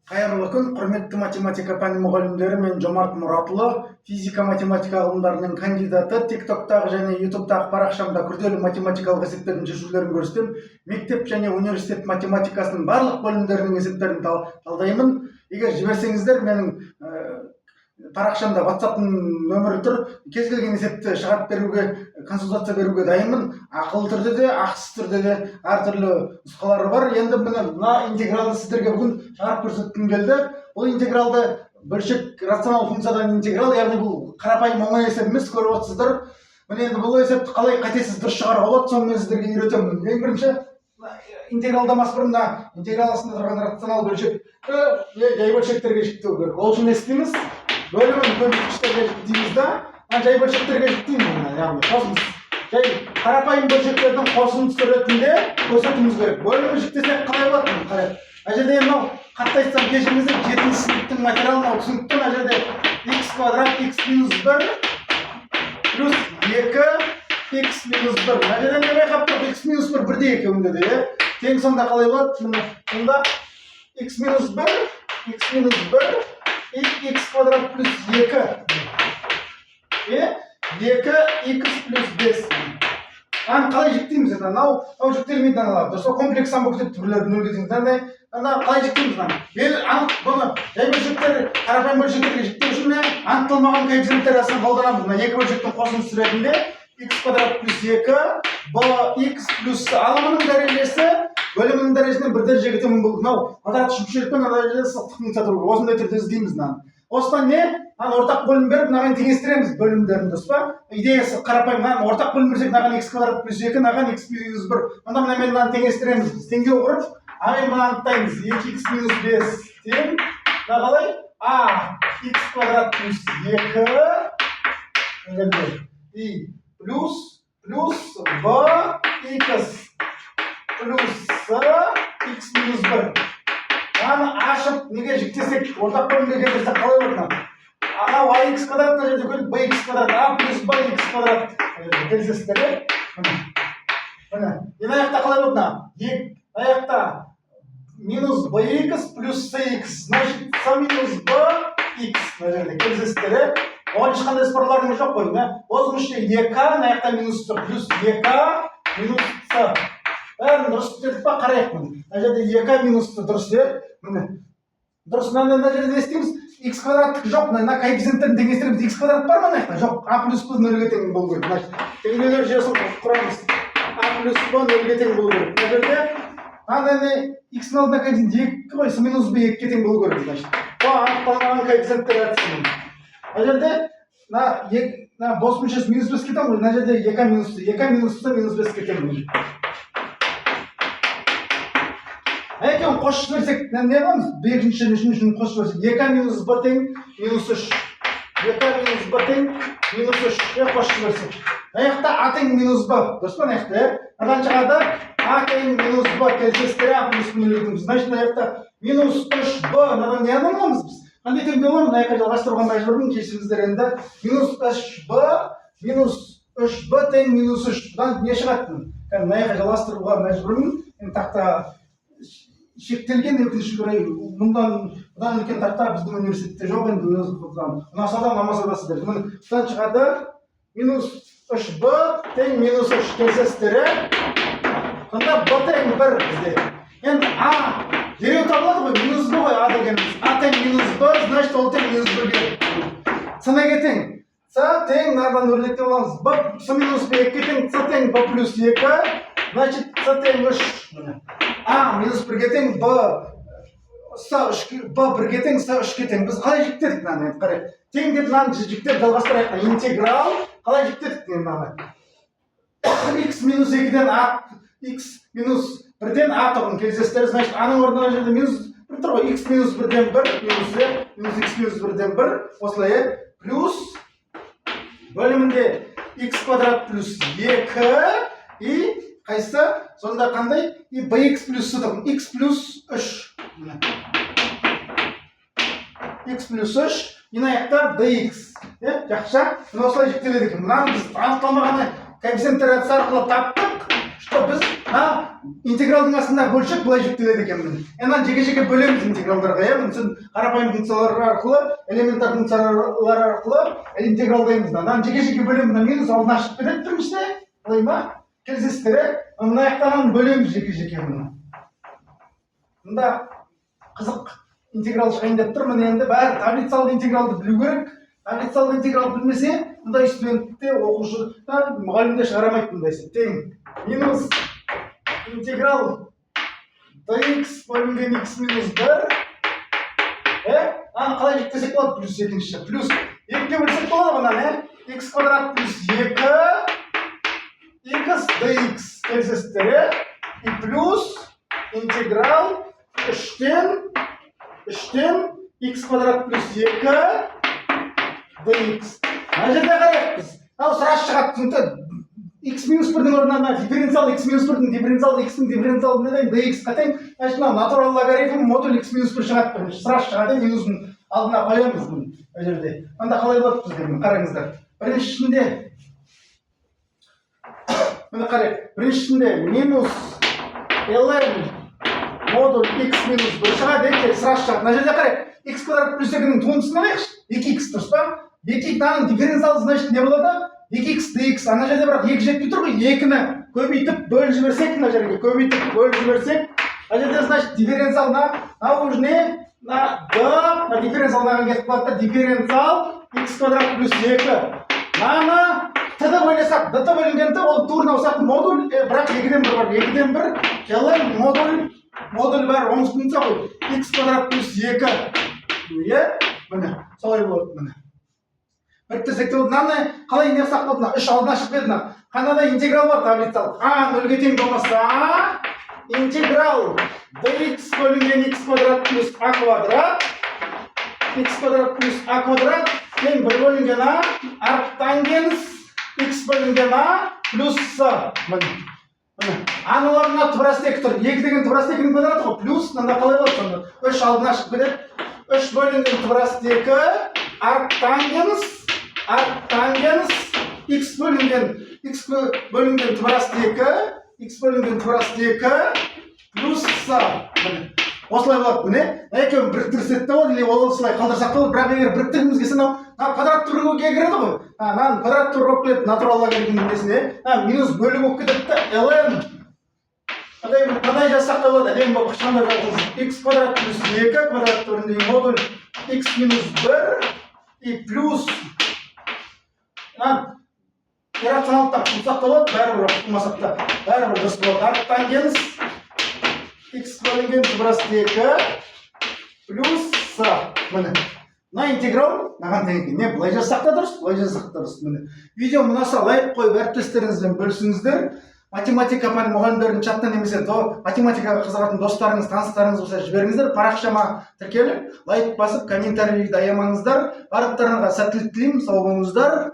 Қайырлы күн, құрметті математика пәні мұғалімдері, мен Жомарт Мұратұлы, физика математика ғылымдарының кандидаты. TikToktағы және YouTube'тағы парақшамда күрделі математикалық есептердің шешулерін көрсетем. Мектеп және университет математикасының барлық бөлімдерінің есептерін талдаймын. Егер жіберсеңіздер, менің парақшамда WhatsApp-тың нөмірі тұр. Кез келген есепті шығарып беруге, консультация беруге дайынмын. Ақылы түрде де, ақысыз түрде де әртүрлі нұсқалары бар. Енді мына интегралды сіздерге бүгін шығарып көрсеткім келді. Бұл интегралды бөлшек рационал функциядан интеграл, яғни бұл қарапайым оңай есеп емес, көріп отырсыздар. Міне енді бұл есепті қалай қатесіз дұрыс шығаруға болады, соны мен сіздерге үйретемін. Ең бірінші интегралдамас бұрын интеграл астында тұрған рационал бөлшекті жай бөлшектерге жіктеу керек. Ол үшін не істейміз? Бөлімін көрсеткіштерге жіктейміз да, жай бөлшектерге жіктейміз. Яғни қосымыз. Жай қарапайым бөлшектердің қосындысы ретінде көрсетуіміз керек. Бөлімін жіктесек қалай болады? Қарап. Ана жерде мынау қатты айтсам кешіріңіздер, 7-ші сыныптың материалын түсінікті. Ана жерде x квадрат x минус 1 плюс 2 x минус 1. Ана жерде не байқап тұр? X минус 1 бірде екеуінде де. Тең сонда қалай болады? Сонда x минус 1 x квадрат плюс 2 2x плюс 5. Қалай жіктейміз? Мынау жіктелмейді аналарды. Сол комплекс сан болып кетеді түрлерді нөлге тең. Қалай жіктейміз? Бұны жай бөлшектер, қарапайым бөлшектерге жіктеу үшін анықталмаған коэффициенттер асын қолданамыз. Екі бөлшектің қосындысы ретінде x квадрат плюс 2 bx плюс алымының дәрежесі бөлімінің дәрежесінен бір дәрежеге төмен болды. Мынау квадрат үшбұрышпен дәрежесі сызықтық функция тұру. Осындай түрде іздейміз. Осыдан не? Ортақ бөлім беріп, мынаған теңестіреміз бөлімдерін, дұрыс па? Идеясы қарапайым. Ортақ бөлім берсек, мынаған x квадрат плюс 2, мынаған x минус 1. Онда мынаны теңестіреміз. Біз теңдеу құрып, мен мынаны анықтаймыз. 2x минус 5 тең. Қалай? x квадрат плюс 2 и плюс bx плюс x минус 1. Ашып, неге жіктесек, ортақ бөлімге келтірсек қалай болады? Анау ax квадрат, мына жерде көріп, bx квадрат, плюс bx квадрат. Келсесіздер, міне. Енді аяқта қалай болады? Аяқта минус bx плюс cx. Значит, c минус bx. Мына жерде келсесіздер, оған ешқандай спорларымыз жоқ қой. Осының іште 2, аяқта минус c плюс 2 минус c. Бәрін дұрыс дедік па? Қарайық. Мына жерде 2 минус c дұрыс дер. Дұрыс, мына жерде не істейміз? X квадраттық жоқ, мына коэффициенттерін теңестіреміз. X квадрат бар ма мына? Жоқ, a плюс b нөлге тең болу керек. Теңдеулер жүйесін құрамыз. A плюс b нөлге тең болу керек. Мына жерде x-ның алдына коэффициент 2 қой, c минус b 2-ге тең болу керек. Бұл анықталмаған коэффициенттер әдісімен. Мына жерде бос мүшесі минус 5-ге тең ғой. Мына жерде 2 минус c минус 5-ге тең болу керек. Екеуін қосып жіберсек, не аламыз? Екінші үшін қосып жіберсек. 2 минус b тең минус 3. 2 минус b тең минус 3. Қосып жіберсек. Аяқта a тең минус b. Дұрыс па аяқта? Надан шығады a тең минус b келсестер a плюс нөлдіңіз. Значит, аяқта минус 3b. Надан не аламыз біз? Қандай тең боламыз? Аяққа жалғастыруға мәжбүрмін. Кешіріңіздер енді. Минус 3b тең минус 3. Бұдан не шығады? Аяққа жалғастыруға мәжбүрмін. Тақта шектелген өкінішке орай, бұдан үлкен тақта біздің университетте жоқ, енді ұнаса да ұнамаса да сіздер. Бұдан шығады минус 3b тең минус 3 келсестері. Сонда b тең 1 бізде. Енді a дереу табылады ғой, минус b ғой a дегеніміз. a тең минус b, значит ол тең минус 1-ге. c неге тең? c тең, нардан өрлетте боламыз. c минус b 2-ге тең, c тең b плюс 2, значит c тең 3. a минус 1-ге тең, b 1-ге тең, c 3-ге тең. Біз қалай жіктедік мынаны? Қарайық. Тең деп мынаны жіктеп жалғастырайық. Интеграл қалай жіктедік мынаны? x минус 2-ден x минус 1-ден a тұғын келсестер. Значит, a-ның орнына жерде минус 1 тұр ғой. x минус 1-ден 1 минус x минус 1-ден 1. Осылай плюс бөлімінде x квадрат плюс 2 и қайсы? Сонда қандай? И bx плюс c-дің. x плюс 3. x плюс 3. Мына аяқта bx. Жақша? Осылай жіктеледі екен. Мынаны біз анықталмаған коэффициенттер әдісі арқылы таптық, что біз интегралдың астында бөлшек былай жүктеледі екен міне. Енді жеке-жеке бөлеміз интегралдарға, иә? Мүмкін қарапайым функциялар арқылы, элементар функциялар арқылы интегралдаймыз. Мына жеке-жеке бөлеміз, мына минус алдын ашып кетеді біріншіде. Былай ма? Келісесіздер, иә? Мына жақтан бөлеміз жеке-жеке мына. Мында қызық интеграл шығайын деп тұр. Міне енді бәрі таблицалық интегралды білу керек. Таблицалық интеграл білмесе, мұндай студентте, оқушыда, мұғалімде шығарамайды мұндай тең. Минус интеграл dx бөлінген x минус 1. Қалай жүктесек болады? Плюс екінші. Плюс 2-ге бөлсек болады бұнан, x квадрат плюс 2 x dx. Келісесіздер, и плюс интеграл 3-тен x квадрат плюс 2 dx. Мына жерде қарайықпыз. Сұрас шығады, түсінті. X минус 1-дің орнына дифференциал x минус 1-дің дифференциал x-дің дифференциалы неден dx қатайын. Значит, натурал логарифм модуль x минус 1 шығады. Сұрас шығады, минусын алдына қоямыз бұл жерде. Онда қалай болады біздер? Қараңыздар. Біріншісінде минус ln модуль x минус 1 шығады. Сұрас шығады. Мына жерде қарайық. X квадрат плюс 2-ның туындысын алайықшы. 2x дұрыс па? 2-ның дифференциалы значит не болады? 2x dx. Ана жерде бірақ 2 жетпей тұр ғой. 2-ні көбейтіп бөліп жіберсек, мына жерге көбейтіп бөліп жіберсек, ана жерде значит дифференциал на уже не на d, на дифференциал наған кетіп қалады. Дифференциал x квадрат плюс 2. Наны t-ді бөлесек, d-ті бөлінгенде ол турна ұсатын модуль, бірақ 2-ден 1 бар. 2-ден 1 ln модуль бар 10 функция ғой. x квадрат плюс 2. Міне, солай болады міне. Біріктірсек те мынаны қалай не қылсақ болады? 3 алдына шығып кетті. Қандай интеграл бар таблицалық? Нөлге тең болмаса, интеграл dx бөлінген x квадрат плюс a квадрат тең 1 бөлінген a арктангенс x бөлінген a плюс s. Аның орнына тупростек тұр. 2 деген тупростектің квадраты ғой. Плюс, мында қалай болады сонда? 3 алдына шығып кетеді. 3 бөлінген тупростегі арктангенс x бөлінген тупростегі плюс с. Осылай болады міне. Екеуін біріктірсек те болады, или осылай қалдырсақ та болады. Бірақ егер біріктіргіміз келсе, квадрат түрге кіреді ғой. Квадрат түр болып келеді натурал логарифмнің несіне. Минус бөлік болып кетеді де ln. Қандай жазсақ та болады? Ln болып қышқанда жазыңыз. X квадрат плюс 2 квадрат түріндегі модуль x минус 1 и плюс иррационалдықтар қылсақ та болады, бәрібір қылмасақ та бәрібір дұрыс болады. Арктангенс x бөлінген тупростегі плюс с. Міне. Мына интеграл маған тең екен. Не былай жазсақ та дұрыс, былай жазсақ та дұрыс. Міне. Видео ұнаса лайк қойып, әріптестеріңізбен бөлісіңіздер. Математика мұғалімдердің чатына немесе математикаға қызығатын достарыңыз, таныстарыңыз болса жіберіңіздер. Парақшама тіркеліп, лайк басып, комментарийді аямаңыздар. Барлықтарыңызға сәттілік тілеймін. Сау болыңыздар.